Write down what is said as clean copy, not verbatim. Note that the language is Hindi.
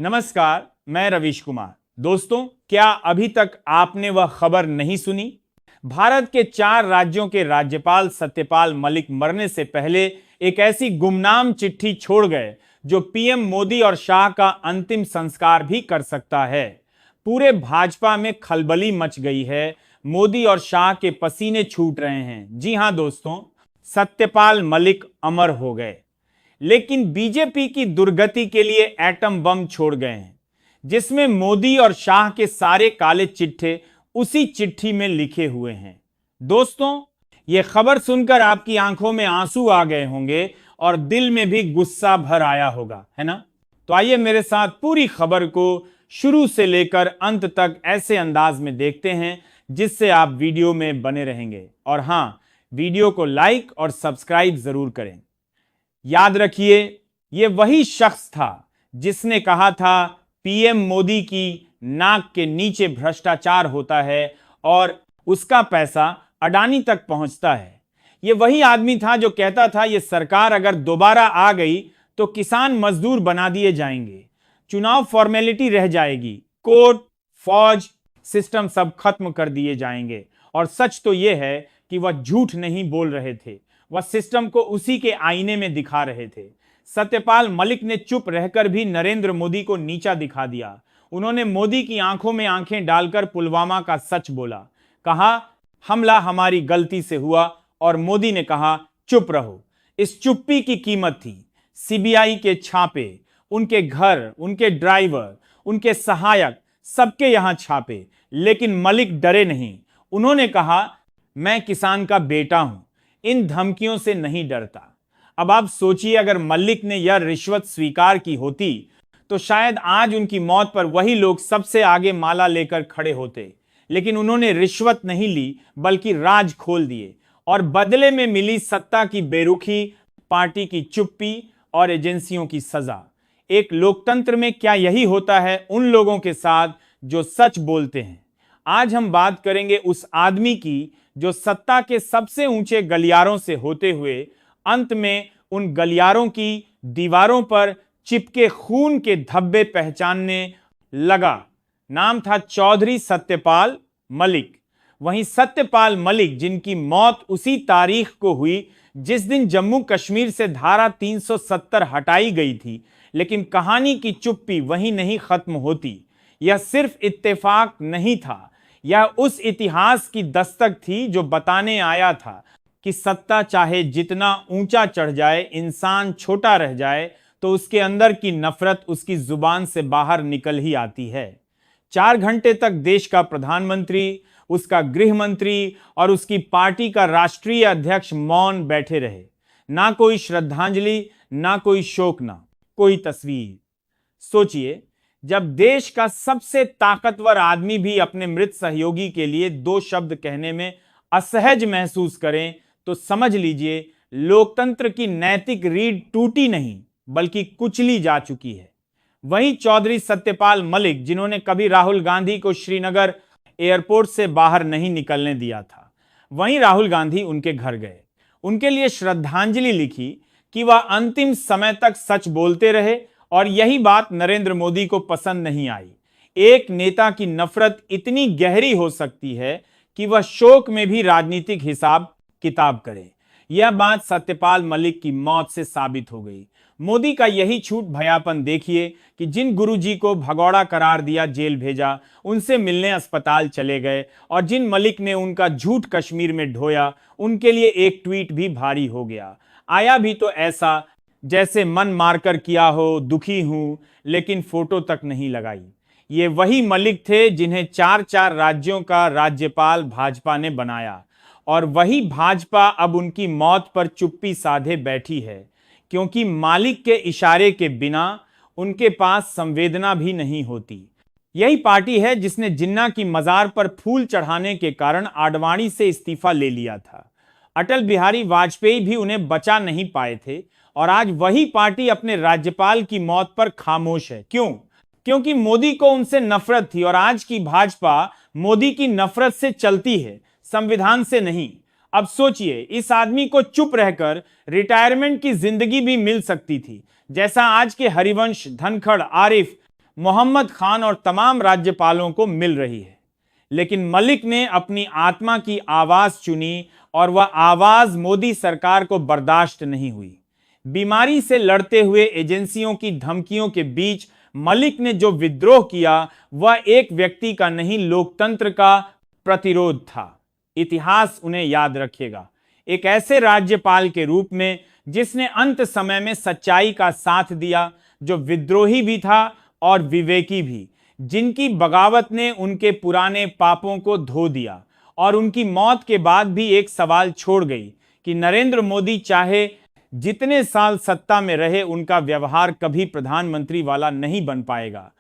नमस्कार, मैं रवीश कुमार। दोस्तों, क्या अभी तक आपने वह खबर नहीं सुनी? भारत के 4 राज्यों के राज्यपाल सत्यपाल मलिक मरने से पहले एक ऐसी गुमनाम चिट्ठी छोड़ गए जो पीएम मोदी और शाह का अंतिम संस्कार भी कर सकता है। पूरे भाजपा में खलबली मच गई है। मोदी और शाह के पसीने छूट रहे हैं। जी हां दोस्तों, सत्यपाल मलिक अमर हो गए, लेकिन बीजेपी की दुर्गति के लिए एटम बम छोड़ गए हैं, जिसमें मोदी और शाह के सारे काले चिट्ठे उसी चिट्ठी में लिखे हुए हैं। दोस्तों, यह खबर सुनकर आपकी आंखों में आंसू आ गए होंगे और दिल में भी गुस्सा भर आया होगा, है ना? तो आइए मेरे साथ पूरी खबर को शुरू से लेकर अंत तक ऐसे अंदाज में देखते हैं जिससे आप वीडियो में बने रहेंगे। और हां, वीडियो को लाइक और सब्सक्राइब जरूर करें। याद रखिए, यह वही शख्स था जिसने कहा था पीएम मोदी की नाक के नीचे भ्रष्टाचार होता है और उसका पैसा अडानी तक पहुंचता है। यह वही आदमी था जो कहता था यह सरकार अगर दोबारा आ गई तो किसान मजदूर बना दिए जाएंगे, चुनाव फॉर्मेलिटी रह जाएगी, कोर्ट फौज सिस्टम सब खत्म कर दिए जाएंगे। और सच तो यह है कि वह झूठ नहीं बोल रहे थे, वह सिस्टम को उसी के आईने में दिखा रहे थे। सत्यपाल मलिक ने चुप रहकर भी नरेंद्र मोदी को नीचा दिखा दिया। उन्होंने मोदी की आंखों में आंखें डालकर पुलवामा का सच बोला, कहा हमला हमारी गलती से हुआ, और मोदी ने कहा चुप रहो। इस चुप्पी की कीमत थी सीबीआई के छापे, उनके घर, उनके ड्राइवर, उनके सहायक, सबके यहां छापे। लेकिन मलिक डरे नहीं। उन्होंने कहा मैं किसान का बेटा हूं, इन धमकियों से नहीं डरता। अब आप सोचिए, अगर मलिक ने यह रिश्वत स्वीकार की होती तो शायद आज उनकी मौत पर वही लोग सबसे आगे माला लेकर खड़े होते। लेकिन उन्होंने रिश्वत नहीं ली, बल्कि राज खोल दिए, और बदले में मिली सत्ता की बेरुखी, पार्टी की चुप्पी और एजेंसियों की सजा। एक लोकतंत्र में क्या यही होता है उन लोगों के साथ जो सच बोलते हैं? आज हम बात करेंगे उस आदमी की जो सत्ता के सबसे ऊंचे गलियारों से होते हुए अंत में उन गलियारों की दीवारों पर चिपके खून के धब्बे पहचानने लगा। नाम था चौधरी सत्यपाल मलिक। वहीं सत्यपाल मलिक, जिनकी मौत उसी तारीख को हुई जिस दिन जम्मू कश्मीर से धारा 370 हटाई गई थी। लेकिन कहानी की चुप्पी वहीं नहीं खत्म होती। यह सिर्फ इत्तेफाक नहीं था, यह उस इतिहास की दस्तक थी जो बताने आया था कि सत्ता चाहे जितना ऊंचा चढ़ जाए, इंसान छोटा रह जाए, तो उसके अंदर की नफरत उसकी जुबान से बाहर निकल ही आती है। 4 घंटे तक देश का प्रधानमंत्री, उसका गृह मंत्री और उसकी पार्टी का राष्ट्रीय अध्यक्ष मौन बैठे रहे। ना कोई श्रद्धांजलि, ना कोई शोक, ना कोई तस्वीर। सोचिए, जब देश का सबसे ताकतवर आदमी भी अपने मृत सहयोगी के लिए 2 शब्द कहने में असहज महसूस करें, तो समझ लीजिए लोकतंत्र की नैतिक रीढ़ टूटी नहीं, बल्कि कुचली जा चुकी है। वहीं चौधरी सत्यपाल मलिक, जिन्होंने कभी राहुल गांधी को श्रीनगर एयरपोर्ट से बाहर नहीं निकलने दिया था, वहीं राहुल गांधी उनके घर गए, उनके लिए श्रद्धांजलि लिखी कि वह अंतिम समय तक सच बोलते रहे। और यही बात नरेंद्र मोदी को पसंद नहीं आई। एक नेता की नफरत इतनी गहरी हो सकती है कि वह शोक में भी राजनीतिक हिसाब किताब करे। यह बात सत्यपाल मलिक की मौत से साबित हो गई। मोदी का यही छूट भयापन देखिए कि जिन गुरुजी को भगौड़ा करार दिया, जेल भेजा, उनसे मिलने अस्पताल चले गए, और जिन मलिक ने उनका झूठ कश्मीर में ढोया, उनके लिए एक ट्वीट भी भारी हो गया। आया भी तो ऐसा जैसे मन मारकर किया हो, दुखी हूं, लेकिन फोटो तक नहीं लगाई। ये वही मलिक थे जिन्हें 4 राज्यों का राज्यपाल भाजपा ने बनाया, और वही भाजपा अब उनकी मौत पर चुप्पी साधे बैठी है, क्योंकि मालिक के इशारे के बिना उनके पास संवेदना भी नहीं होती। यही पार्टी है जिसने जिन्ना की मजार पर फूल चढ़ाने के कारण आडवाणी से इस्तीफा ले लिया था। अटल बिहारी वाजपेयी भी उन्हें बचा नहीं पाए थे, और आज वही पार्टी अपने राज्यपाल की मौत पर खामोश है। क्यों? क्योंकि मोदी को उनसे नफरत थी, और आज की भाजपा मोदी की नफरत से चलती है, संविधान से नहीं। अब सोचिए, इस आदमी को चुप रहकर रिटायरमेंट की जिंदगी भी मिल सकती थी, जैसा आज के हरिवंश, धनखड़, आरिफ मोहम्मद खान और तमाम राज्यपालों को मिल रही है। लेकिन मलिक ने अपनी आत्मा की आवाज चुनी और वह आवाज मोदी सरकार को बर्दाश्त नहीं हुई। बीमारी से लड़ते हुए एजेंसियों की धमकियों के बीच मलिक ने जो विद्रोह किया वह एक व्यक्ति का नहीं, लोकतंत्र का प्रतिरोध था। इतिहास उन्हें याद रखेगा, एक ऐसे राज्यपाल के रूप में जिसने अंत समय में सच्चाई का साथ दिया, जो विद्रोही भी था और विवेकी भी, जिनकी बगावत ने उनके पुराने पापों को धो दिया और उनकी मौत के बाद भी एक सवाल छोड़ गई कि नरेंद्र मोदी चाहे जितने साल सत्ता में रहे, उनका व्यवहार कभी प्रधानमंत्री वाला नहीं बन पाएगा।